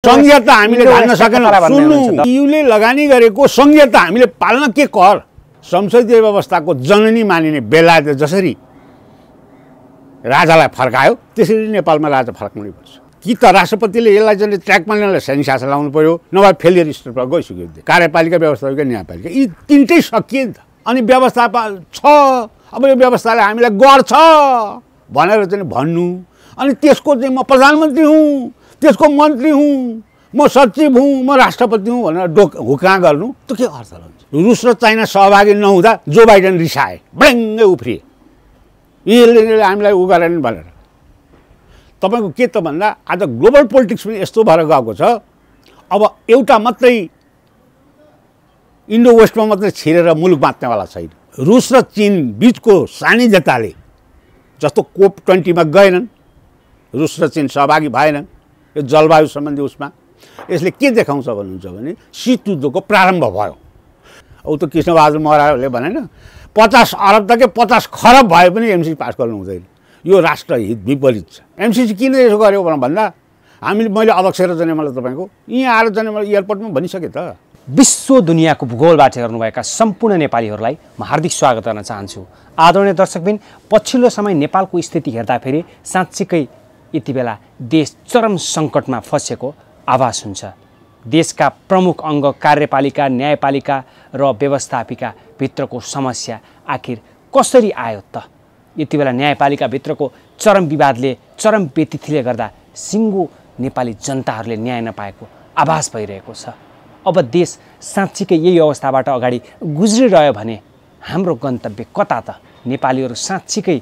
संघीयता हामीले धान्न सकेनौँ। सुन्नु, युले लगानी गरेको संघीयता हामीले पाल्न के कर? संसदीय व्यवस्थाको जननी मानिने बेलायतले जसरी राजालाई फर्कायो त्यसरी नेपालमा राजा फर्काउनै पर्छ। कि त राष्ट्रपतिले यसलाई चाहिँ ट्र्याकमा ल्याउनलाई सैनिक शासन लाउनु पर्यो, नभए फेलियर स्टेटमा गइसक्यो। कार्यपालिका, व्यवस्थापिका, न्यायपालिका यी तिनटै सकिए नि त। अनि व्यवस्था छ, अब यो व्यवस्थाले हामीलाई गर्छ भनेर चाहिँ भन्नु, अनि त्यसको चाहिँ म प्रधानमन्त्री हुँ, त्यसको मन्त्री हुँ, म सचिव हुँ, म राष्ट्रपति हुँ भनेर हुक्का गर्नु, त्यो के अर्थ हुन्छ? रुस र चाइना सहभागी नहुँदा जो बाइडेन रिसाए, ब्याङ्गै उफ्रिए, यसले हामीलाई उ गरेन भनेर। तपाईँको के त भन्दा आज ग्लोबल पोलिटिक्स पनि यस्तो भएर गएको छ। अब एउटा मात्रै इन्डो वेस्टमा मात्रै छिरेर मुलुक बाँच्नेवाला छैन। रुस र चीन बिचको सानिध्यताले, जस्तो COP20 गएनन्, रुस र चीन सहभागी भएनन् यो जलवायु सम्बन्धी उसमा, यसले के देखाउँछ भन्नुहुन्छ भने शीत युद्धको प्रारम्भ भयो। औ त कृष्णबहादुर महराले भनेन 50 अरब त के 50 खरब भए पनि एमसिसी पास गर्नु हुँदैन, यो राष्ट्रहित विपरीत छ। एमसिसी किन यसो गर्यो भन्दा मैले अध्यक्ष र जाने मलाई तपाईँको यहाँ आएर जाने मलाई एयरपोर्टमा भनिसकेँ त। विश्व दुनियाँको भूगोलबाट हेर्नुभएका सम्पूर्ण नेपालीहरूलाई म हार्दिक स्वागत गर्न चाहन्छु। आदरणीय दर्शकबिन, पछिल्लो समय नेपालको स्थिति हेर्दाखेरि साँच्चीकै यति बेला देश चरम सङ्कटमा फँसेको आभास हुन्छ। देशका प्रमुख अङ्ग कार्यपालिका, न्यायपालिका र व्यवस्थापिका भित्रको समस्या आखिर कसरी आयो त? यति बेला न्यायपालिका भित्रको चरम विवादले, चरम व्यतिथिले गर्दा सिङ्गो नेपाली जनताहरूले न्याय नपाएको आभास भइरहेको छ। अब देश साँच्चीकै यही अवस्थाबाट अगाडि गुज्रिरह्यो भने हाम्रो गन्तव्य कता त? नेपालीहरू साँच्चीकै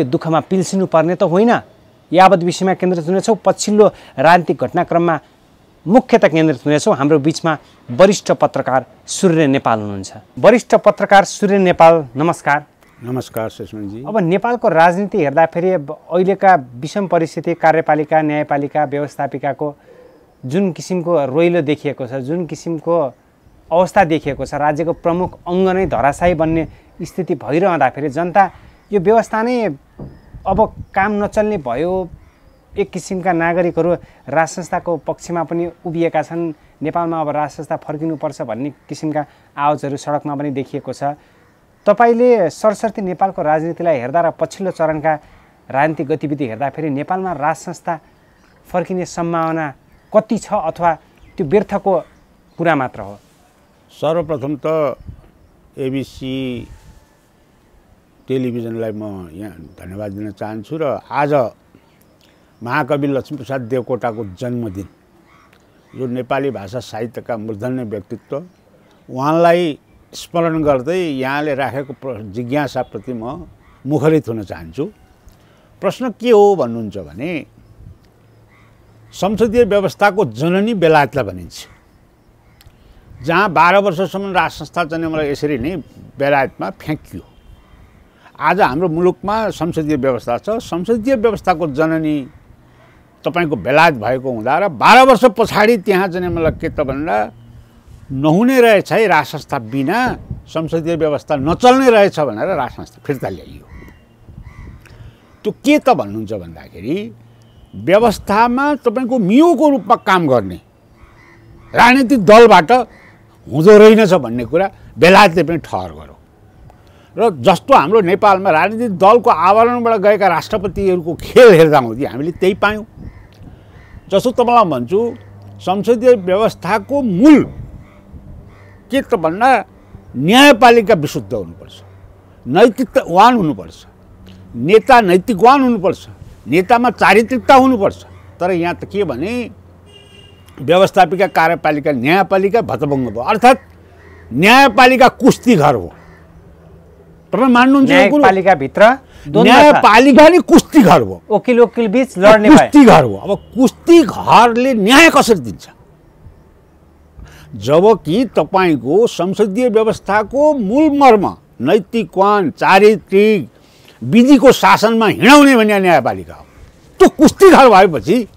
दुःखमा पिल्सिनु पर्ने त होइन। यावत विषयमा केन्द्रित हुनेछौँ। पछिल्लो राजनीतिक घटनाक्रममा मुख्यतः केन्द्रित हुनेछौँ। हाम्रो बिचमा वरिष्ठ पत्रकार सूर्य नेपाल हुनुहुन्छ। वरिष्ठ पत्रकार सूर्य नेपाल, नमस्कार। नमस्कार सुषमाजी। अब नेपालको राजनीति हेर्दाखेरि अहिलेका विषम परिस्थिति, कार्यपालिका, न्यायपालिका, व्यवस्थापिकाको जुन किसिमको रोइलो देखिएको छ, जुन किसिमको अवस्था देखिएको छ, राज्यको प्रमुख अङ्ग नै धराशायी बन्ने स्थिति भइरहँदाखेरि जनता यो व्यवस्था नै अब काम नचल्ने भयो। एक किसिमका नागरिकहरू राज संस्थाको पक्षमा पनि उभिएका छन्। नेपालमा अब राज संस्था फर्किनुपर्छ भन्ने किसिमका आवाजहरू सडकमा पनि देखिएको छ। तपाईँले सरसर्ती नेपालको राजनीतिलाई हेर्दा र पछिल्लो चरणका राजनीतिक गतिविधि हेर्दाखेरि नेपालमा राज संस्था फर्किने सम्भावना कति छ, अथवा त्यो व्यर्थको कुरा मात्र हो? सर्वप्रथम त एबिसी टेलिभिजनलाई म यहाँ धन्यवाद दिन चाहन्छु। र आज महाकवि लक्ष्मीप्रसाद देवकोटाको जन्मदिन, जो नेपाली भाषा साहित्यका मूर्धन्य व्यक्तित्व, उहाँलाई स्मरण गर्दै यहाँले राखेको जिज्ञासाप्रति म मुखरित हुन चाहन्छु। प्रश्न के हो भन्नुहुन्छ भने संसदीय व्यवस्थाको जननी बेलायतलाई भनिन्छ, जहाँ 12 वर्षसम्म राज संस्था चाहिँ मलाई यसरी नै बेलायतमा फ्याँकियो। आज हाम्रो मुलुकमा संसदीय व्यवस्था छ। संसदीय व्यवस्थाको जननी तपाईँको बेलायत भएको हुँदा र 12 वर्ष पछाडि त्यहाँ चाहिँ मलाई के त भन्दा नहुने रहेछ है, राज संस्था बिना संसदीय व्यवस्था नचल्ने रहेछ भनेर राज संस्था फिर्ता ल्याइयो। त्यो के त भन्नुहुन्छ भन्दाखेरि व्यवस्थामा तपाईँको मियोको रूपमा काम गर्ने राजनीतिक दलबाट हुँदो रहेनछ भन्ने कुरा बेलायतले पनि ठहर गर्यो। र जस्तो हाम्रो नेपालमा राजनीतिक दलको आवरणबाट गएका राष्ट्रपतिहरूको खेल हेर्दा हुँदै हामीले त्यही पायौँ। जस्तो तपाईँलाई भन्छु, संसदीय व्यवस्थाको मूल के त भन्दा न्यायपालिका विशुद्ध हुनुपर्छ, नैतिकतावान हुनुपर्छ, नेता नैतिकवान हुनुपर्छ, नेतामा चारित्रिकता हुनुपर्छ। तर यहाँ त के भने व्यवस्थापिका, कार्यपालिका, न्यायपालिका भतभङ्ग भयो। अर्थात् न्यायपालिका कुस्ती घर हो। तपाईँ मान्नुहुन्छ? न्यायपालिकाभित्र न्यायपालिका नै कुस्ती घर हो, वकिल बीच लड्ने कुस्ती घर हो। अब कुस्ती घरले न्याय कसरी दिन्छ? जबकि तपाईँको संसदीय व्यवस्थाको मूल मर्म नैतिकवान, चारित्रिक, विधिको शासनमा हिँडाउने भन्ने न्यायपालिका हो। त्यो कुस्ती घर भएपछि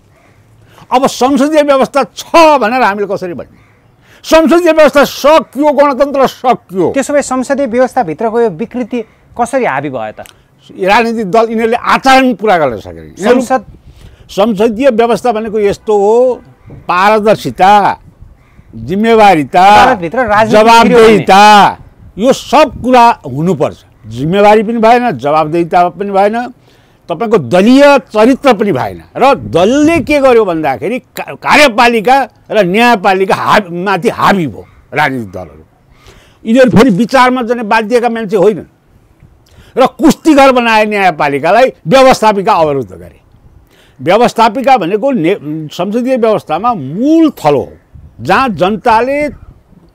अब संसदीय व्यवस्था छ भनेर हामीले कसरी भन्ने? संसदीय व्यवस्था सकियो, गणतन्त्र सकियो। त्यसो भए संसदीय व्यवस्थाभित्रको यो विकृति कसरी हाबी भयो त? राजनीतिक दल यिनीहरूले आचरण पुरा गर्न सकेन। संसदीय व्यवस्था भनेको यस्तो हो, पारदर्शिता, जिम्मेवारिता, जवाबदेहिता, यो सब कुरा हुनुपर्छ। जिम्मेवारी पनि भएन, जवाबदेहिता पनि भएन, तपाईको दलीय चरित्र पनि भएन। र दलले के गर्यो भन्दाखेरि कार्यपालिका र न्यायपालिका माथि हाबी भयो राजनीतिक दलहरू। यिनीहरू फेरि विचारमा जाने बाध्यका मान्छे होइनन् र कुस्तीघर बनाए न्यायपालिकालाई, व्यवस्थापिका अवरुद्ध गरे। व्यवस्थापिका भनेको संसदीय व्यवस्थामा मूल थलो हो, जहाँ जनताले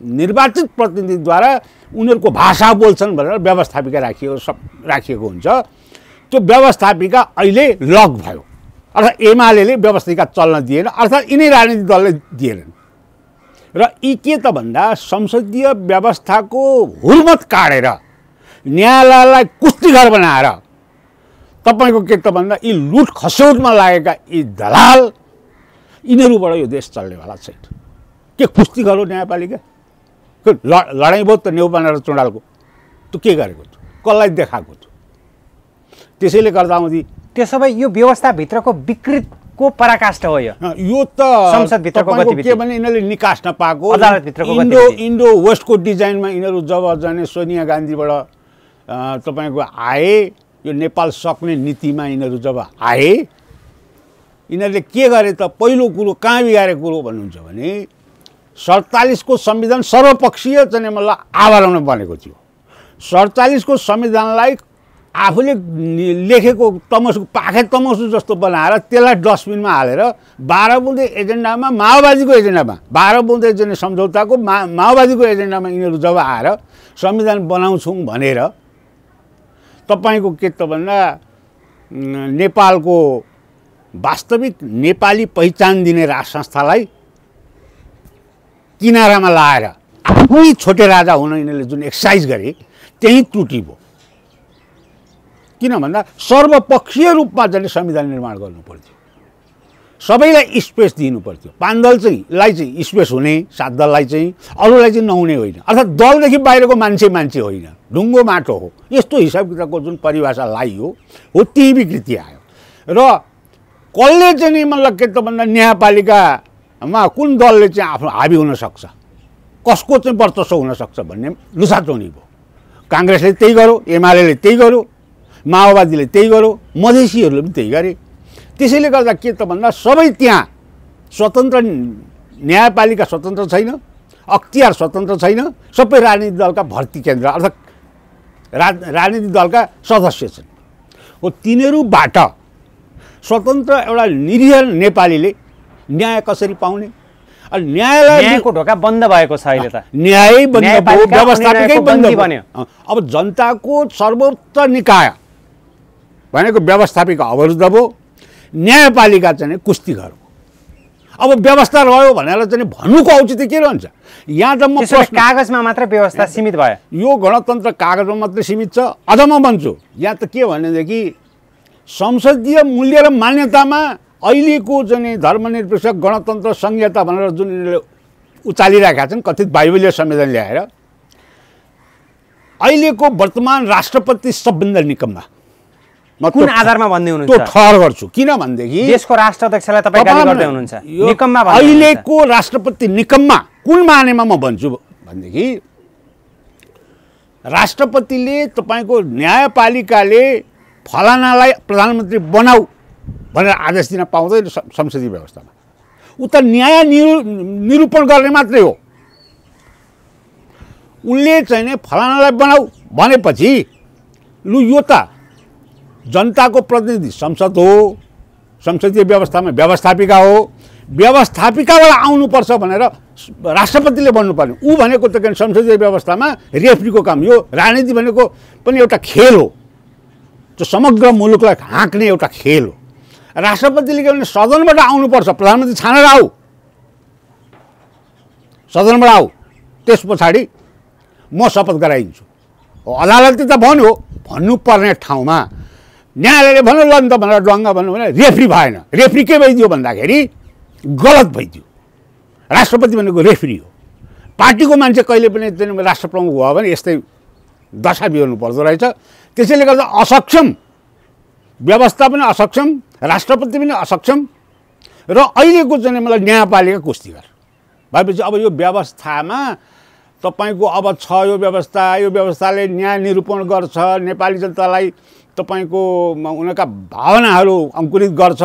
निर्वाचित प्रतिनिधिद्वारा उनीहरूको भाषा बोल्छन् भनेर व्यवस्थापिका राखिएको हुन्छ। त्यो व्यवस्थापिका अहिले लक भयो, अर्थात् एमाले व्यवस्थापिका चल्न दिएन, अर्थात् यिनै राजनीतिक दलले दिएनन्। र यी के त भन्दा संसदीय व्यवस्थाको हुर्मत काटेर न्यायालयलाई कुस्तीघर बनाएर तपाईँको के त भन्दा यी लुट खसौटमा लागेका यी दलाल, यिनीहरूबाट यो देश चल्नेवाला छैन। के कुस्तीघर हो न्यायपालिका? लडाइँ भयो त नेउपाने र चुडालको, त्यो के गरेको थियो, कसलाई देखाएको थियो? त्यसैले गर्दाउँदी त्यसो भए यो व्यवस्थाभित्रको विकृतको पराकाष्ठ हो यो त संसदभित्रको गतिविधि के भने यिनीहरूले निकास नपाएको अदालतभित्रको इन्डो वेस्टको डिजाइनमा यिनीहरू जब जाने सोनिया गान्धीबाट तपाईँको आए, यो नेपाल सक्ने नीतिमा यिनीहरू जब आए, यिनीहरूले के गरे त पहिलो कुरो कहाँ बिगारेको कुरो भन्नुहुन्छ भने 47 को संविधान सर्वपक्षीय चाहिँ मतलब आवरण बनेको थियो। 47 को संविधानलाई आफूले लेखेको तमसु पाखे तमसु जस्तो बनाएर त्यसलाई डस्टबिनमा हालेर 12 बुँदे एजेन्डामा, माओवादीको एजेन्डामा 12 बुँदे चाहिँ सम्झौताको माओवादीको एजेन्डामा यिनीहरू जब आएर संविधान बनाउँछौँ भनेर तपाईँको के त भन्दा नेपालको वास्तविक नेपाली पहिचान दिने राज संस्थालाई किनारामा लाएर आफै छोटे राजा हुन यिनीहरूले जुन एक्सर्साइज गरे त्यही त्रुटि भयो। किन भन्दा सर्वपक्षीय रूपमा चाहिँ संविधान निर्माण गर्नु पर्थ्यो, सबैलाई स्पेस दिनु पर्थ्यो। 5 दल चाहिँ स्पेस हुने, 7 दललाई चाहिँ, अरूलाई चाहिँ नहुने होइन, अर्थात् दलदेखि बाहिरको मान्छे होइन, ढुङ्गो माटो हो। यस्तो हिसाब किताबको जुन परिभाषा लाइयो हो त्यही विकृति आयो। र कसले चाहिँ मतलब के त भन्दा न्यायपालिकामा कुन दलले चाहिँ आफ्नो हाबी हुन सक्छ, कसको चाहिँ वर्चस्व हुन सक्छ भन्ने लुसाचौनी भयो। काङ्ग्रेसले त्यही गर्यो, एमाले त्यही गर्यो, माओवादीले त्यही गर्यो, मधेसीहरूले पनि त्यही गरे। त्यसैले गर्दा के त भन्दा सबै त्यहाँ स्वतन्त्र न्यायपालिका स्वतन्त्र छैन, अख्तियार स्वतन्त्र छैन, सबै राजनीतिक दलका भर्ती केन्द्र अर्थात् राजनीतिक दलका सदस्य छन्। हो तिनीहरूबाट स्वतन्त्र एउटा निरीह नेपालीले न्याय कसरी पाउने? अनि न्यायालयको ढोका बन्द भएको छ अहिले त, न्याय बन्द भयो, व्यवस्थापिकै बन्द बन्यो। अब जनताको सर्वोच्च निकाय भनेको व्यवस्थापिका अवरुद्ध भयो, न्यायपालिका चाहिँ कुस्तीघर हो। अब व्यवस्था रह्यो भनेर चाहिँ भन्नुको औचित्य के रहन्छ? यहाँ त म कागजमा मात्र व्यवस्था सीमित भयो, यो गणतन्त्र कागजमा मात्रै सीमित छ। अझ म भन्छु यहाँ त के भनेदेखि संसदीय मूल्य र मान्यतामा अहिलेको चाहिँ धर्मनिरपेक्ष गणतन्त्र संहिता भनेर जुन यिनीहरूले उचालिरहेका छन् कथित बाइबलीय संविधान ल्याएर, अहिलेको वर्तमान राष्ट्रपति सबभन्दा निकम्मा। कुन आधारमा भन्दै हुनुहुन्छ? त्यो ठहर गर्छु। किन भनेदेखि देशको राष्ट्राध्यक्षलाई तपाईँ गाली गर्दै हुनुहुन्छ, निकम्मा भन्दै हुनुहुन्छ। अहिलेको राष्ट्रपति निकम्मा कुन मानेमा म भन्छु भनेदेखि राष्ट्रपतिले तपाईँको न्यायपालिकाले फलानालाई प्रधानमन्त्री बनाऊ भनेर आदेश दिन पाउँदैन संसदीय व्यवस्थामा। उता न्याय निरूपण गर्ने मात्रै हो। उनले चाहिँ नि फलानालाई बनाऊ भनेपछि लु यो त जनताको प्रतिनिधि संसद हो, संसदीय व्यवस्थामा व्यवस्थापिका हो, व्यवस्थापिकाबाट आउनुपर्छ भनेर राष्ट्रपतिले भन्नुपर्ने। ऊ भनेको त संसदीय व्यवस्थामा रेफ्रीको काम। यो राजनीति भनेको पनि एउटा खेल हो, त्यो समग्र मुलुकलाई हाँक्ने एउटा खेल हो। राष्ट्रपतिले के भने सदनबाट आउनुपर्छ, प्रधानमन्त्री छानेर आऊ, सदनबाट आऊ, त्यस पछाडि म शपथ गराइदिन्छु। अदालतले त भन्यो, भन्नुपर्ने ठाउँमा न्यायालयले भन्यो ल नि त भनेर डङ्गा भन्नु भने रेफ्री भएन। रेफ्री के भइदियो भन्दाखेरि गलत भइदियो। राष्ट्रपति भनेको रेफ्री हो। पार्टीको मान्छे कहिले पनि राष्ट्र प्रमुख भयो भने यस्तै दशा बिहोर्नु पर्दो रहेछ। त्यसैले गर्दा असक्षम व्यवस्था पनि असक्षम, राष्ट्रपति पनि असक्षम र अहिलेको चाहिँ मलाई न्यायपालिका कुस्तीगर भएपछि अब यो व्यवस्थामा तपाईको अब छ यो व्यवस्थाले न्याय निरूपण गर्छ, नेपाली जनतालाई तपाईको उनका भावनाहरू अङ्कुरित गर्छ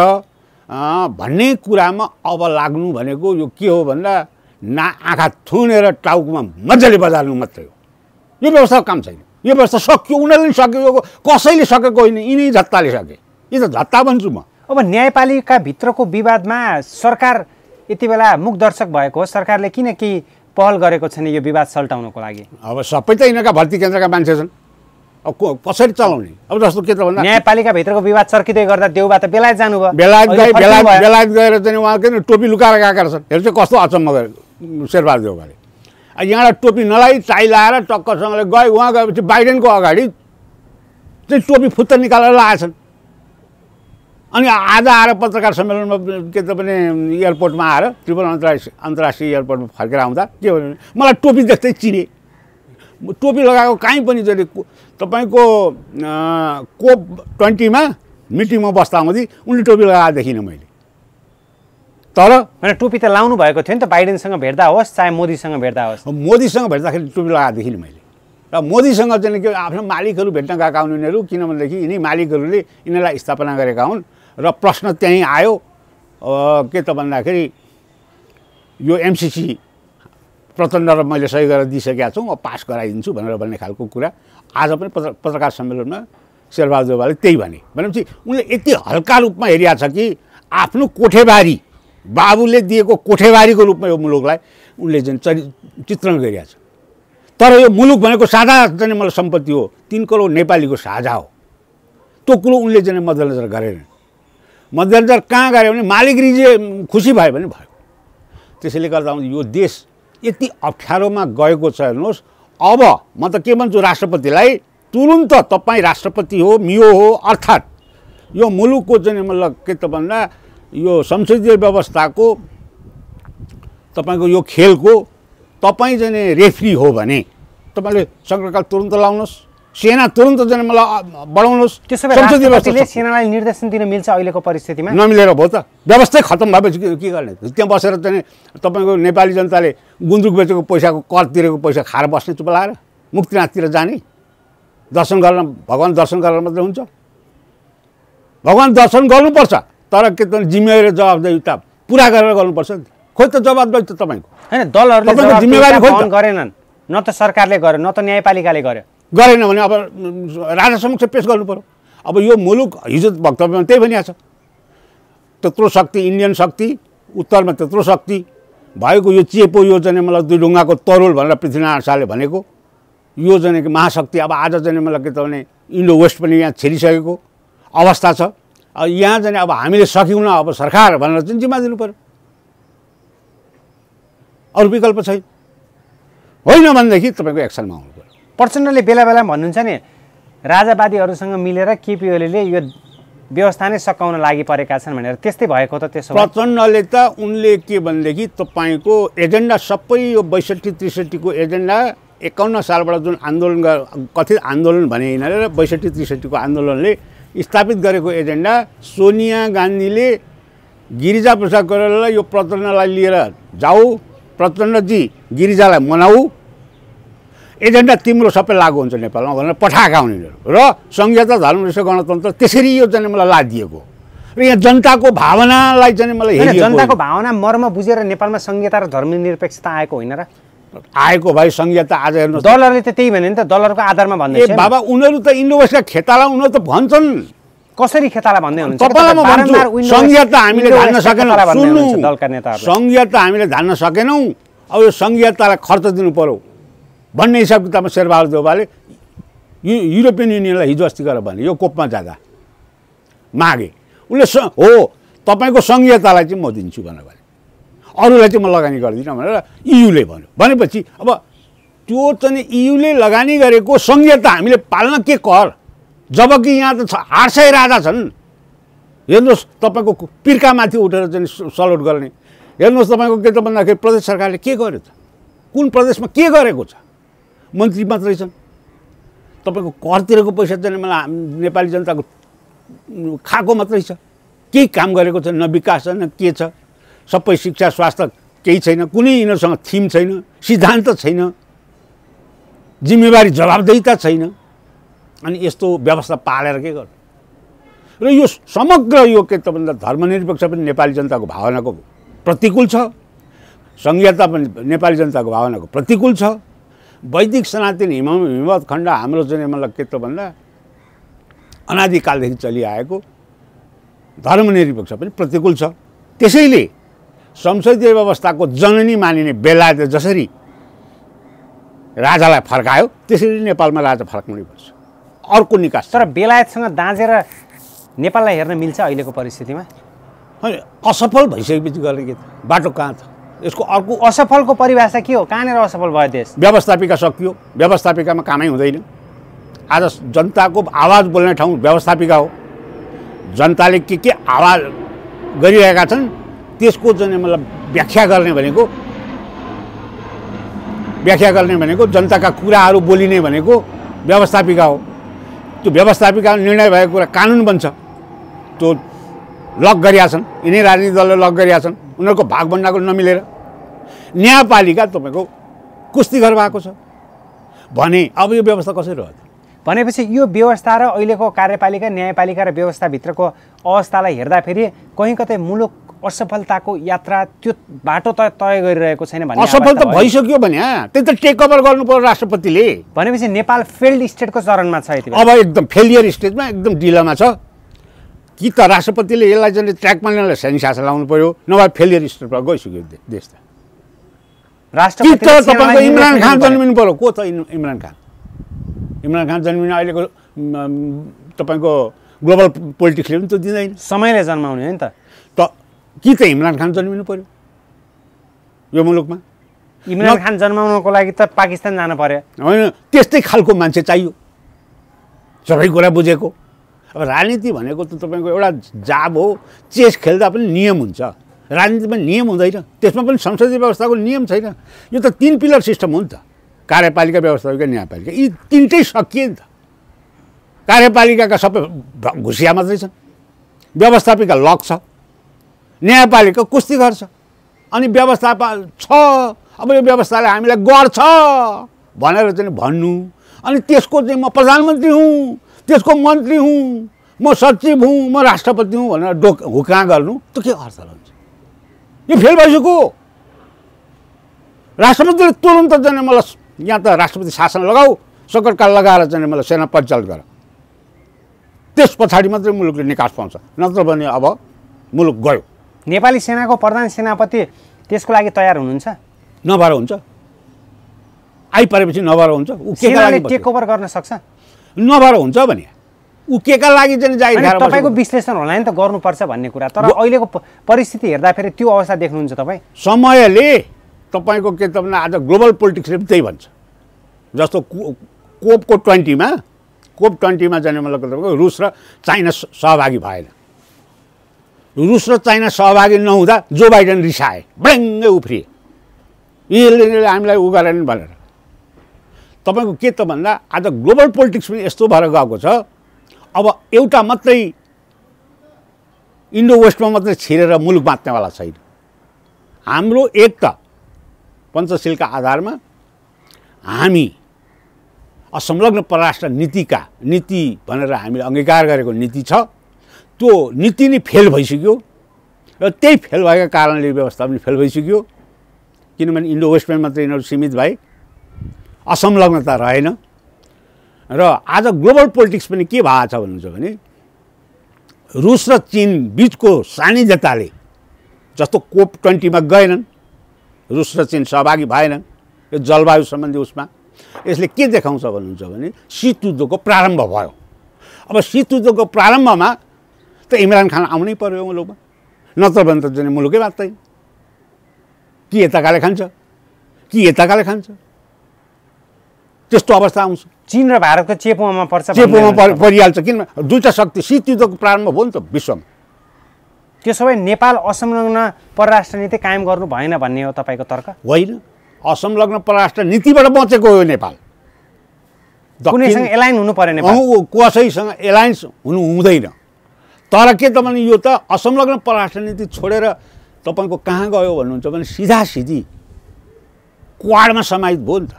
भन्ने कुरामा अब लाग्नु भनेको यो के हो भन्दा आँखा थुनेर टाउकोमा मजाले बजार्नु मात्रै हो। यो व्यवस्थाको काम छैन। यो व्यवस्था सक्यो, उनीहरूले सकेको, कसैले सकेको होइन, यिनै झत्ताले सके। यो त झत्ता भन्छु म। अब न्यायपालिका भित्रको विवादमा सरकार यति बेला मुखदर्शक भएको हो। सरकारले किन केही पहल गरेको छैन यो विवाद सल्टाउनको लागि? अब सबै त यिनीहरूका भर्ती केन्द्रका मान्छे छन्, अब कसरी चलाउने? अब जस्तो के त भन्दा न्यायपालिका भित्रको विवाद चर्किँदै गर्दा देउबा त बेलायत जानुभयो। बेलायत गएर चाहिँ उहाँ के टोपी लुकाएर गएका रहेछन्। हेर्नु चाहिँ कस्तो अचम्म गरे शेरबहादुर देउवाले। यहाँबाट टोपी नलाइ टाई लाएर टक्कसँगले गए। उहाँ गएपछि बाइडेनको अगाडि चाहिँ टोपी फुत्त निकालेर लगाएछन्। अनि आज आएर पत्रकार सम्मेलनमा के त पनि एयरपोर्टमा आएर त्रिभुवन अन्तर्राष्ट्रिय एयरपोर्टमा फर्केर आउँदा के भन्नु, मलाई टोपी देख्दै चिने। टोपी लगाएको कहीँ पनि जहिले तपाईँको COP20 मा मिटिङमा बस्दा हुँदै उनले टोपी लगाएर देखिनँ मैले। तर होइन, टोपी त लाउनु भएको थियो नि त, बाइडेनसँग भेट्दा होस् चाहे मोदीसँग भेट्दा होस्। मोदीसँग भेट्दाखेरि टोपी लगाएर देखिनँ मैले। र मोदीसँग चाहिँ के आफ्नो मालिकहरू भेट्न गएका हुन् यिनीहरू, किनभनेदेखि यिनै मालिकहरूले यिनीहरूलाई स्थापना गरेका हुन्। र प्रश्न त्यहीँ आयो के त भन्दाखेरि यो MCC प्रचण्ड र मैले सही गरेर दिइसकेका छौँ, अब पास गराइदिन्छु भनेर भन्ने खालको कुरा आज पनि पत्रकार सम्मेलनमा शेरबहादुर देउवाले त्यही भनेपछि उनले यति हल्का रूपमा हेरिया छ कि आफ्नो कोठेबारी, बाबुले दिएको कोठेबारीको रूपमा यो मुलुकलाई उनले चाहिँ चित्रण गरिया छ। तर यो मुलुक भनेको साझा चाहिँ मलाई सम्पत्ति हो, 3 करोड नेपालीको साझा हो। त्यो कुरो उनले चाहिँ मध्यनजर गरेनन्। मध्यनजर कहाँ गऱ्यो भने मालिकले खुसी भयो भने भयो। त्यसैले गर्दा यो देश यति अप्ठ्यारोमा गएको छ। हेर्नुहोस्, अब म त के भन्छु राष्ट्रपतिलाई, तुरुन्त तपाईँ राष्ट्रपति हो, मियो हो, अर्थात् यो मुलुकको चाहिँ मतलब के त भन्दा यो संसदीय व्यवस्थाको तपाईँको यो खेलको तपाईँ चाहिँ रेफ्री हो भने तपाईँले सङ्कटकाल तुरुन्त लाउनुहोस्, सेना तुरुन्त चाहिँ मलाई बढाउनुहोस्। संसदीय व्यवस्थाले सेनालाई निर्देशन दिन मिल्छ अहिलेको परिस्थितिमा? नमिलेर भयो त, व्यवस्थै खत्तम भएपछि के गर्ने? त्यहाँ बसेर चाहिँ तपाईँको नेपाली जनताले गुन्द्रुक बेचेको पैसाको कर तिरेको पैसा खाएर बस्ने चुप लाएर मुक्तिनाथतिर जाने, दर्शन गर्न, भगवान् दर्शन गरेर मात्रै हुन्छ? भगवान् दर्शन गर्नुपर्छ, तर के त जिम्मेवारी जवाबदेही पुरा गरेर गर्नुपर्छ नि। खोइ त जवाबदेही त तपाईँको होइन, दलहरूले जिम्मेवारी गरेनन्, न त सरकारले गर्यो न त न्यायपालिकाले गर्यो। गरेन भने अब राजा समक्ष पेश गर्नु पर्यो। अब यो मुलुक हिजो वक्तव्यमा त्यही भनिएको छ, त्यत्रो शक्ति, इन्डियन शक्ति, उत्तरमा त्यत्रो शक्ति भएको यो चेपो यो चाहिँ मलाई 2 ढुङ्गाको तरुल भनेर पृथ्वीनारायण शाहले भनेको यो चाहिँ महाशक्ति अब आज चाहिँ मलाई के त भने इन्डो वेस्ट पनि यहाँ छेलिसकेको अवस्था छ। यहाँ चाहिँ अब हामीले सक्यौँ न, अब सरकार भनेर चाहिँ जिम्मा दिनु पर्यो, अरू विकल्प छैन। होइन भनेदेखि तपाईँको एक्सनमा आउनु पर्यो। प्रचण्डले बेला बेला भन्नुहुन्छ नि राजावादीहरूसँग मिलेर केपी ओलीले यो व्यवस्था नै सकाउन लागि परेका छन् भनेर, त्यस्तै भएको त? त्यसो प्रचण्डले त उनले के भनेदेखि तपाईँको एजेन्डा सबै यो 62-63 को एजेन्डा 51 सालबाट जुन आन्दोलन कथित आन्दोलन भने यिनीहरूले 62-63 को आन्दोलनले स्थापित गरेको एजेन्डा सोनिया गान्धीले गिरिजा प्रसाद कोइरालालाई यो प्रचण्डलाई लिएर जाऊ, प्रचण्डजी गिरिजालाई मनाऊ, एजेन्डा तिम्रो सबै लागू हुन्छ नेपालमा भनेर पठाएका हुन् यिनीहरू। र संघीयता, धर्मनिरपेक्ष, गणतन्त्र त्यसरी यो चाहिँ मलाई लादिएको र यहाँ जनताको भावनालाई चाहिँ मलाई हेरिएको। जनताको भावना मर्म बुझेर नेपालमा संघीयता र धर्मनिरपेक्षता आएको होइन र? आएको भाइ संघीयता आज हेर्नुहोस्, दलहरूले त त्यही भने नि त, दलहरूको आधारमा भन्दै ए बाबा उनीहरू त इन्डो वेस्टका खेताला उनीहरू त भन्छन्। कसरी खेताला भन्दै हुनुहुन्छ? तपाईँलाई म भन्छु संघीयता हामीले धान्न सकेनौँ। सुन्नु, दलका नेताहरू संघीयता हामीले धान्न सकेनौँ, अब यो संघीयतालाई खर्च दिनु पर्यो भन्ने हिसाब किताबमा शेरबहादुर देउवाले युरोपियन युनियनलाई हिजो अस्ति गरेर भने यो कोपमा जाँदा मागे उनले हो तपाईँको संघीयतालाई चाहिँ म दिन्छु भनेर भने, अरूलाई चाहिँ म लगानी गर्दिनँ भनेर इयुले भन्यो। भनेपछि अब त्यो चाहिँ इयुले लगानी गरेको संघीयता हामीले पाल्न के कर, जबकि यहाँ त 800 राजा छन्। हेर्नुहोस् तपाईँको पिर्कामाथि उठेर चाहिँ सलोट गर्ने। हेर्नुहोस् तपाईँको के त भन्दाखेरि प्रदेश सरकारले के गर्यो त, कुन प्रदेशमा के गरेको छ? मन्त्री मात्रै छन्। तपाईँको करतिरको पैसा चाहिँ मलाई नेपाली जनताको खाएको मात्रै छ। केही काम गरेको छ, न विकास छ, न के छ। सबै शिक्षा स्वास्थ्य केही छैन, कुनै यिनीहरूसँग थिम छैन, सिद्धान्त छैन, जिम्मेवारी जवाबदेहिता छैन। अनि यस्तो व्यवस्था पालेर के गर्नु? र यो समग्र यो के त भन्दा धर्मनिरपेक्ष पनि नेपाली जनताको भावनाको प्रतिकूल छ, सङ्घीयता पनि नेपाली जनताको भावनाको प्रतिकूल छ। वैदिक सनातन हिमवत खण्ड हाम्रो चाहिँ मतलब के त भन्दा अनादिकालदेखि चलिआएको धर्मनिरपेक्ष पनि प्रतिकूल छ। त्यसैले संसदीय व्यवस्थाको जननी मानिने बेलायतले जसरी राजालाई फर्कायो त्यसरी नेपालमा राजा फर्काउनै पर्छ, अर्को निकास। तर बेलायतसँग दाँजेर नेपाललाई हेर्न मिल्छ अहिलेको परिस्थितिमा? होइन, असफल भइसकेपछि गर्ने के त, बाटो कहाँ छ? यसको अर्को असफलको परिभाषा के हो? कहाँनिर असफल भयो देश? व्यवस्थापिका सकियो, व्यवस्थापिकामा कामै हुँदैन। आज जनताको आवाज बोल्ने ठाउँ व्यवस्थापिका हो। जनताले के आवाज गरिरहेका छन् त्यसको चाहिँ मतलब व्याख्या गर्ने भनेको जनताका कुराहरू बोलिने भनेको व्यवस्थापिका हो। त्यो व्यवस्थापिका निर्णय भएको कुरा कानुन बन्छ। त्यो लक गरिया छन्, यिनै राजनीतिक दलले लक गरिया छन्, उनीहरूको भागभण्डाको नमिलेर। न्यायपालिका तपाईँको कुस्तीघर भएको छ भने अब यो व्यवस्था कसरी रहन्छ? भनेपछि यो व्यवस्था र अहिलेको कार्यपालिका न्यायपालिका र व्यवस्थाभित्रको अवस्थालाई हेर्दाखेरि कहीँ कतै मुलुक असफलताको यात्रा त्यो बाटो त तय गरिरहेको छैन भन्ने? असफल त भइसक्यो भने त्यही त टेक ओभर गर्नु पर्यो राष्ट्रपतिले। भनेपछि नेपाल फेल्ड स्टेटको चरणमा छ यति बेला? अब एकदम फेलियर स्टेजमा, एकदम ढिलामा छ। कि त राष्ट्रपतिले यसलाई चाहिँ ट्र्याकमा ल्याउनलाई सैनिक शासन लाउनु पर्यो, नभए फेलियर स्टेटमा गइसक्यो देश त। कि त तपाईँको इमरान खान जन्मिनु पर्यो। को त इमरान खान? इमरान खान जन्मिनु अहिलेको तपाईँको ग्लोबल पोलिटिक्सले पनि त दिँदैन, समयले जन्माउने हो नि त। कि त इमरान खान जन्मिनु पर्यो यो मुलुकमा? इमरान खान जन्माउनको लागि त पाकिस्तान जानु पर्यो? होइन, त्यस्तै खालको मान्छे चाहियो, सबै कुरा बुझेको। अब राजनीति भनेको त तपाईँको एउटा जाब हो। चेस खेल्दा पनि नियम हुन्छ, राजनीतिमा नियम हुँदैन, त्यसमा पनि संसदीय व्यवस्थाको नियम छैन। यो त 3 पिलर सिस्टम हो नि त, कार्यपालिका, व्यवस्थापिका, न्यायपालिका। यी तिनटै सकिए नि त। कार्यपालिकाका सबै घुसिया मात्रै छन्, व्यवस्थापिका लक छ, न्यायपालिका कुस्तीघर छ, अनि व्यवस्थापन छ। अब यो व्यवस्थाले हामीलाई गर्छ भनेर चाहिँ भन्नु, अनि त्यसको चाहिँ म प्रधानमन्त्री हुँ, त्यसको मन्त्री हुँ, म सचिव हुँ, म राष्ट्रपति हुँ भनेर हुक्का गर्नु, त के अर्थ रहन्छ? यो फेल भइसक्यो। राष्ट्रपतिले तुरन्त चाहिँ मलाई यहाँ त राष्ट्रपति शासन लगाऊ, सङ्कटकाल लगाएर चाहिँ मलाई सेना परिचालन गर, त्यस पछाडि मात्रै मुलुकले निकास पाउँछ, नत्र भने अब मुलुक गयो। नेपाली सेनाको प्रधान सेनापति त्यसको लागि तयार हुनुहुन्छ? नभएर हुन्छ, आइपरेपछि नभएर हुन्छ। ऊ के का लागि टेक ओभर गर्न सक्छ? नभएर हुन्छ भने ऊ के का लागि चाहिँ जागिर खाएर बस्छ? तपाईँको विश्लेषण होला नि त, गर्नुपर्छ भन्ने कुरा। तर अहिलेको परिस्थिति हेर्दाखेरि त्यो अवस्था देख्नुहुन्छ तपाईँ? समयले तपाईँको के त भन्दा आज ग्लोबल पोलिटिक्सले पनि त्यही भन्छ। जस्तो कोपको 20मा जाने मतलब तपाईँको रुस र चाइना सहभागी भएन। रुस र चाइना सहभागी नहुँदा जो बाइडेन रिसाए, ब्याङ्गै उफ्रिए, यसले हामीलाई उ गरेन भनेर। तपाईँको के त भन्दा आज ग्लोबल पोलिटिक्स पनि यस्तो भएर गएको छ। अब एउटा मात्रै इन्डो वेस्टमा मात्रै छिरेर मुलुक बाँच्नेवाला छैन। हाम्रो एक त पञ्चशीलका आधारमा हामी असंलग्न परराष्ट्र नीति भनेर हामीले अङ्गीकार गरेको नीति छ, त्यो नीति नै फेल भइसक्यो। र त्यही फेल भएका कारणले व्यवस्था पनि फेल भइसक्यो, किनभने इन्डो वेस्टमा मात्रै यिनीहरू सीमित भए, असंलग्नता रहेन। र आज ग्लोबल पोलिटिक्स पनि के भएको छ भन्नुहुन्छ भने रुस र चीन बिचको सानिध्यताले, जस्तो कोप 20मा गएनन्, रुस र चीन सहभागी भएनन् यो जलवायु सम्बन्धी उसमा, यसले के देखाउँछ भन्नुहुन्छ भने शीत युद्धको प्रारम्भ भयो। अब शीत युद्धको प्रारम्भमा त इमरान खान आउनै पर्यो मुलुकमा, नत्र भने त चाहिँ मुलुकै बाँच्दैन। कि यताकाले खान्छ कि यताकाले खान्छ, त्यस्तो अवस्था आउँछ। चीन र भारतको चेपोमा पर्छ, चेपोमा परिहाल्छ। किन दुईटा शक्ति, शीत युद्धको प्रारम्भ भयो नि त विश्वमा। त्यसो भए नेपाल असंलग्न परराष्ट्र नीति कायम गर्नु भएन भन्ने हो तपाईँको तर्क? होइन, असंलग्न परराष्ट्र नीतिबाट बचेको हो नेपाल। कुनैसँग एलाइन हुनु पर्यो नेपाल? कसैसँग एलायन्स हुनु हुँदैन। तर के तपाईँले यो त असंलग्न परराष्ट्र नीति छोडेर तपाईँको कहाँ गयो भन्नुहुन्छ भने सिधा सिधी क्वाडमा समाहित भयो नि त।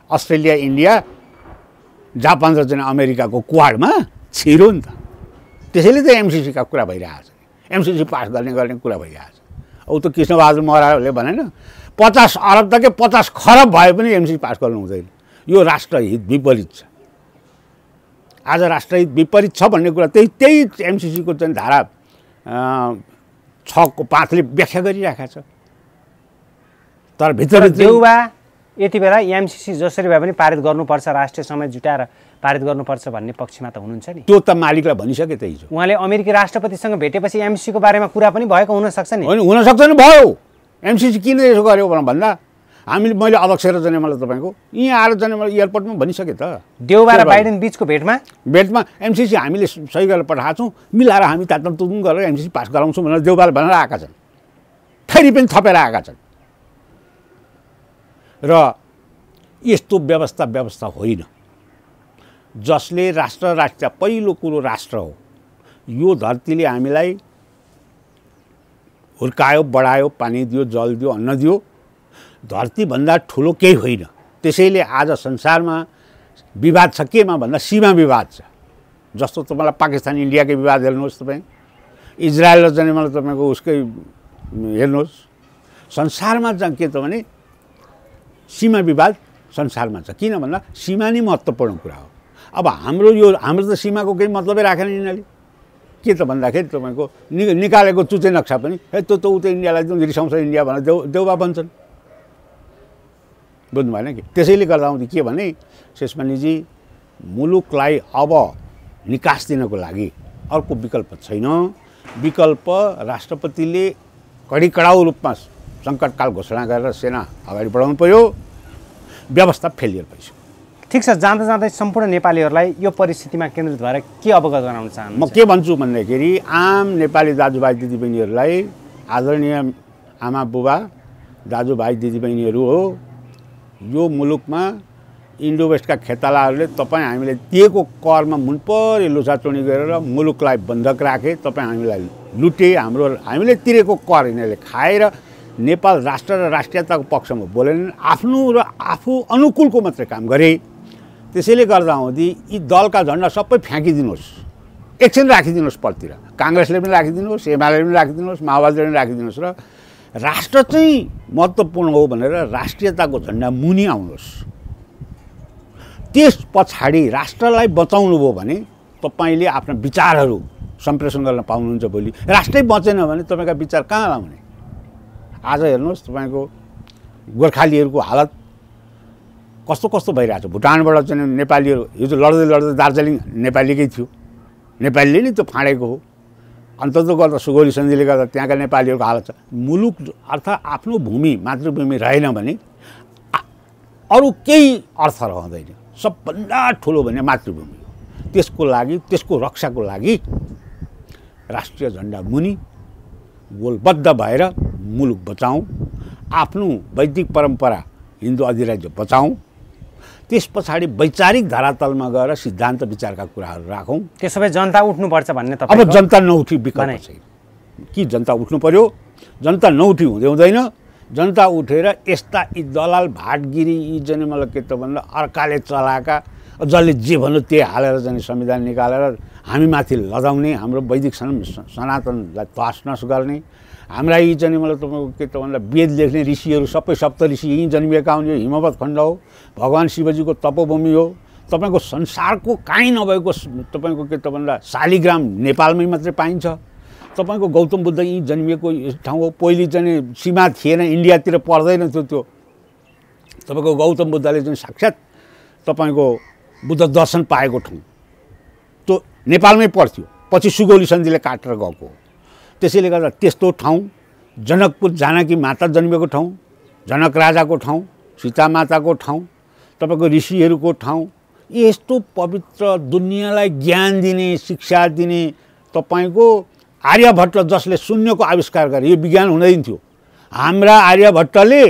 अस्ट्रेलिया, इन्डिया, जापान र चाहिँ अमेरिकाको क्वाडमा छिरो नि त। त्यसैले त एमसिसीका कुरा भइरहेको छ। एमसिसी पास गर्ने कुरा भइरहेको छ। औ त कृष्णबहादुर महराजले भनेन 50 अरब त के 50 खरब भए पनि एमसिसी पास गर्नु हुँदैन। यो राष्ट्रहित विपरीत छ। आज राष्ट्रहित विपरीत छ भन्ने कुरा त्यही एमसिसीको चाहिँ धारा 6 को 5 ले व्याख्या गरिरहेको छ। तर भित्र देउबा यति बेला एमसिसी जसरी भए पनि पारित गर्नुपर्छ, राष्ट्रिय समय जुटाएर पारित गर्नुपर्छ भन्ने पक्षमा त हुनुहुन्छ नि। त्यो त मालिकलाई भनिसके त हिजो। उहाँले अमेरिकी राष्ट्रपतिसँग भेटेपछि एमसिसीको बारेमा कुरा पनि भएको हुनसक्छ नि। होइन, हुनसक्छ नि भयो। एमसिसी किन यसो गर्यो भन्दा मैले अध्यक्ष र जाने मलाई तपाईँको यहाँ आएर जाने मलाई एयरपोर्टमा भनिसकेँ त। देउबा र बाइडेन बिचको भेटमा एमसिसी हामीले सही गरेर पठाएको छौँ, मिलाएर हामी तातुम गरेर एमसिसी पास गराउँछौँ भनेर देउबाले भनेर आएका छन्। फेरि पनि थपेर आएका छन्। र यस्तो व्यवस्था होइन जसले राष्ट्र पहिलो कुरो राष्ट्र हो। यो धरतीले हामीलाई हुर्कायो, बढायो, पानी दियो, जल दियो, अन्न दियो। धरतीभन्दा ठुलो केही होइन। त्यसैले आज संसारमा विवाद छ केमा भन्दा सीमा विवाद छ। जस्तो तपाईँलाई पाकिस्तान इन्डियाकै विवाद हेर्नुहोस्, तपाईँ इजरायल र जाने मलाई तपाईँको उसकै हेर्नुहोस्। संसारमा चाहिँ के त भने सीमा विवाद संसारमा छ। किन भन्दा सीमा नै महत्त्वपूर्ण कुरा हो। अब हाम्रो त सीमाको केही मतलबै राखेन यिनीहरूले। के त भन्दाखेरि तपाईँको निकालेको चुचे नक्सा पनि त्यो त उतै इन्डियालाई रिसाउँछ इन्डिया भनेर देउबा भन्छन्। बुझ्नु भएन कि? त्यसैले गर्दा के भने शेषमणिजी, मुलुकलाई अब निकास दिनको लागि अर्को विकल्प छैन। विकल्प राष्ट्रपतिले कडाउ रूपमा सङ्कटकाल घोषणा गरेर सेना अगाडि बढाउनु पर्यो। व्यवस्था फेलियर भइसक्यो। ठिक छ, जाँदा जाँदै सम्पूर्ण नेपालीहरूलाई यो परिस्थितिमा केन्द्रित भएर के अवगत गराउन चाहन्छु? म के भन्छु भन्दाखेरि आम नेपाली दाजुभाइ दिदीबहिनीहरूलाई, आदरणीय आमा बुबा दाजुभाइ दिदीबहिनीहरू हो, यो मुलुकमा इन्डो वेस्टका खेतालाहरूले तपाईँ हामीले दिएको करमा मुनपरी लुसाचुनी गरेर मुलुकलाई बन्धक राखे, तपाईँ हामीलाई लुटे, हामीले तिरेको कर यिनीहरूले खाएर नेपाल राष्ट्र र राष्ट्रियताको पक्षमा बोलेनन्, आफ्नो र आफू अनुकूलको मात्रै काम गरे। त्यसैले गर्दा हुँदी यी दलका झन्डा सबै फ्याँकिदिनुहोस्, एकछिन राखिदिनुहोस् पलतिर। काङ्ग्रेसले पनि राखिदिनुहोस्, एमाले पनि राखिदिनुहोस्, माओवादीले पनि राखिदिनुहोस् र राष्ट्र चाहिँ महत्त्वपूर्ण हो भनेर राष्ट्रियताको झन्डा मुनि आउनुहोस्। त्यस पछाडि राष्ट्रलाई बचाउनु भयो भने तपाईँले आफ्ना विचारहरू सम्प्रेषण गर्न पाउनुहुन्छ। भोलि राष्ट्रै बचेन भने तपाईँका विचार कहाँ लाउने? आज हेर्नुहोस् तपाईँको गोर्खालीहरूको हालत कस्तो भइरहेछ। भुटानबाट चाहिँ नेपालीहरू हिजो लड्दै दार्जिलिङ नेपालीकै थियो, नेपालीले नै त्यो फाँडेको हो। अन्तत गर्दा सुगौली सन्धिले गर्दा त्यहाँका नेपालीहरूको हालत छ। मुलुक अर्थात् आफ्नो भूमि, मातृभूमि रहेन भने अरू केही अर्थ रहँदैन। सबभन्दा ठुलो भने मातृभूमि हो। त्यसको लागि, त्यसको रक्षाको लागि राष्ट्रिय झन्डा मुनि गोलबद्ध भएर मुलुक बचाउँ, आफ्नो वैदिक परम्परा हिन्दू अधिराज्य बचाउँ, त्यस पछाडि वैचारिक धरातलमा गएर सिद्धान्त विचारका कुराहरू राखौँ। त्यसो भए जनता उठ्नुपर्छ भन्ने तपाईँ? अब जनता नउठी विकल्प छैन कि जनता उठ्नु पर्यो। जनता नउठी हुँदैन। जनता उठेर यस्ता यी दलाल भाटगिरी यी जने मलाई के त भन्दा अर्काले चलाएका, जसले जे भन्यो त्यही हालेर जाने संविधान निकालेर हामीमाथि लदाउने, हाम्रो वैदिक सनातनलाई तहसनस गर्ने, हाम्रा यी चाहिँ मलाई तपाईँको के त भन्दा वेद लेख्ने ऋषिहरू सबै सप्त ऋषि यहीँ जन्मिएका हुन्। यो हिमवत खण्ड हो, भगवान् शिवजीको तपोभूमि हो। तपाईँको संसारको काहीँ नभएको तपाईँको के त भन्दा शालिग्राम नेपालमै मात्रै पाइन्छ। तपाईँको गौतम बुद्ध यहीँ जन्मिएको ठाउँ हो। पहिले चाहिँ सीमा थिएन, इन्डियातिर पर्दैन थियो। त्यो तपाईँको गौतम बुद्धले चाहिँ साक्षात् तपाईँको बुद्ध दर्शन पाएको ठाउँ त्यो नेपालमै पर्थ्यो। पछि सुगौली सन्धिले काटेर गएको हो। त्यसैले गर्दा त्यस्तो ठाउँ, जनकपुर जानकी माता जन्मेको ठाउँ, जनक राजाको ठाउँ, सीता माताको ठाउँ, तपाईँको ऋषिहरूको ठाउँ, यस्तो पवित्र दुनियाँलाई ज्ञान दिने, शिक्षा दिने तपाईँको आर्यभट्ट जसले शून्यको आविष्कार गरे, यो विज्ञान हुँदैन थियो। हाम्रा आर्यभट्टले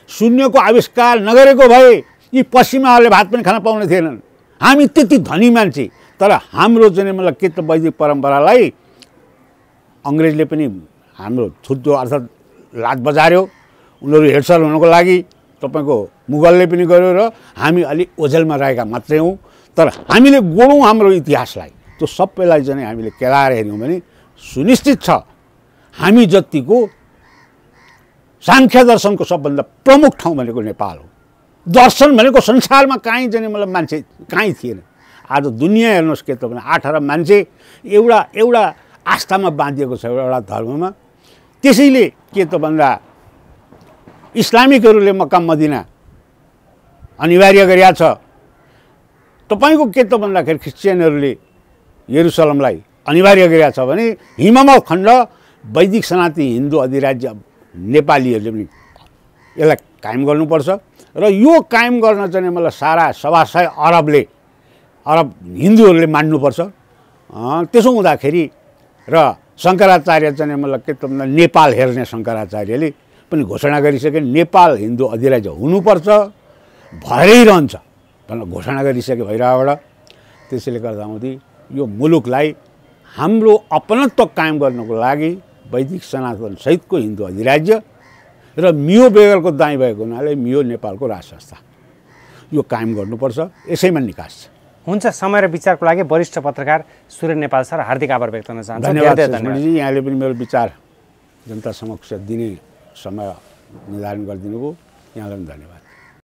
शून्यको आविष्कार नगरेको भए यी पश्चिमाहरूले भात पनि खान पाउने थिएनन्। हामी त्यति धनी मान्छे, तर हाम्रो चाहिँ मतलब के त वैदिक परम्परालाई अङ्ग्रेजले पनि हाम्रो छुट्यो अर्थात् लात बजार्यो। उनीहरू हेडसर हुनको लागि तपाईँको मुगलले पनि गर्यो र हामी अलि ओझेलमा रहेका मात्रै हौँ। तर हामीले गोडौँ हाम्रो इतिहासलाई, त्यो सबैलाई चाहिँ हामीले केलाएर हेऱ्यौँ भने सुनिश्चित छ हामी जतिको सांख्य दर्शनको सबभन्दा प्रमुख ठाउँ भनेको नेपाल हो। दर्शन भनेको संसारमा कहीँ चाहिँ मतलब मान्छे कहीँ थिएन। आज दुनियाँ हेर्नुहोस् के त भने 8 अरब मान्छे एउटा आस्थामा बाँधिएको छ, एउटा धर्ममा। त्यसैले के त भन्दा इस्लामिकहरूले मक्का मदिना अनिवार्य गरेका छ। तपाईँको के त भन्दाखेरि क्रिस्चियनहरूले यरुसलमलाई अनिवार्य गरेका छ भने हिममल खण्ड वैदिक सनातनी हिन्दू अधिराज्य नेपालीहरूले पनि यसलाई कायम गर्नुपर्छ। र यो कायम गर्न चाहिँ मलाई सारा सभासय अरब हिन्दूहरूले मान्नुपर्छ। त्यसो हुँदाखेरि र शङ्कराचार्य चाहिँ मतलब के त भन्दा नेपाल हेर्ने शङ्कराचार्यले पनि घोषणा गरिसके नेपाल हिन्दू अधिराज्य हुनुपर्छ, भएरै रहन्छ भनेर घोषणा गरिसके भइरहेबाट। त्यसैले गर्दाखेरि यो मुलुकलाई हाम्रो अपनत्व कायम गर्नको लागि वैदिक सनातन सहितको हिन्दू अधिराज्य र मियो बेगरको दाइँ भएको हुनाले मियो नेपालको राज संस्था यो कायम गर्नुपर्छ। यसैमा निकास छ। हुन्छ। समय र विचारको लागि वरिष्ठ पत्रकार सूर्य नेपाल सर हार्दिक आभार व्यक्त गर्न चाहन्छु। धन्यवाद यहाँले पनि मेरो विचार जनता समक्ष दिने समय निर्धारण गरिदिनुभयो। यहाँलाई पनि धन्यवाद।